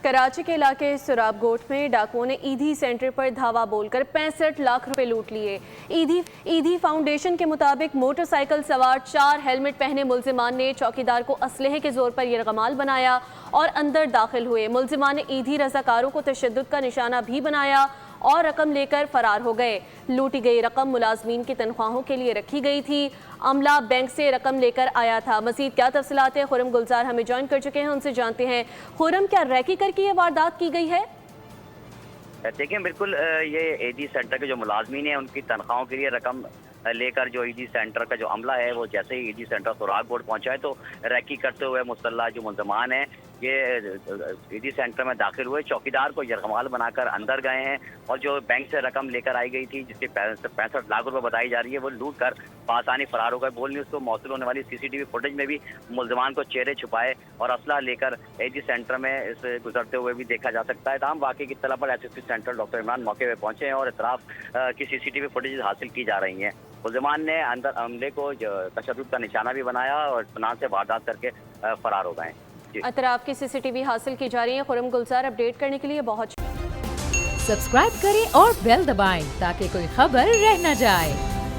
कराची के इलाके सुराबगोट में डाकुओं ने ईदी सेंटर पर धावा बोलकर 65 लाख रुपए लूट लिए। ईदी फाउंडेशन के मुताबिक मोटरसाइकिल सवार 4 हेलमेट पहने मुल्जिमान ने चौकीदार को असलहे के जोर पर यरगमाल बनाया और अंदर दाखिल हुए। मुल्जिमान ने ईदी रजाकारों को तशद्दुद का निशाना भी बनाया और रकम लेकर फरार हो गए। लूटी गई रकम मुलाजमीन की तनख्वाहों के लिए रखी गई थी। अमला बैंक से रकम लेकर आया था। मजीद क्या तफसीलात है, खुरम गुलजार हमें ज्वाइन कर चुके हैं, उनसे जानते हैं। खुरम, क्या रैकी करके ये वारदात की गई है? देखिए, बिल्कुल ये ईदी सेंटर के जो मुलाजमीन हैं उनकी तनख्वाहों के लिए रकम लेकर जो ईदी सेंटर का जो अमला है वो जैसे ही ईदी सेंटर सुरागकोट पहुंचा है तो रैकी करते हुए मुसल्लह जो मुल्ज़मान हैं ये ईदी सेंटर में दाखिल हुए, चौकीदार को यरगमाल बनाकर अंदर गए हैं और जो बैंक से रकम लेकर आई गई थी जिसकी 65 लाख रुपए बताई जा रही है वो लूट कर आसानी फरार हो गए। बोल न्यूज़ को मौसूल होने वाली सीसीटीवी फुटेज में भी मुल्ज़मान को चेहरे छुपाए और असला लेकर ईदी सेंटर में इस गुजरते हुए भी देखा जा सकता है। तमाम वाक़े की इत्तला पर SSP सेंट्रल डॉक्टर इमरान मौके पर पहुंचे हैं और इतराफ़ की सीसीटीवी फुटेज हासिल की जा रही हैं। मुल्ज़मान ने अंदर हमले को तशद्दुद का निशाना भी बनाया और इत्मीनान से वारदात करके फरार हो गए। अतराफ की सीसीटीवी हासिल की जा रही है। खुरम गुलजार, अपडेट करने के लिए बहुत सब्सक्राइब करें और बेल दबाएं ताकि कोई खबर रह न जाए।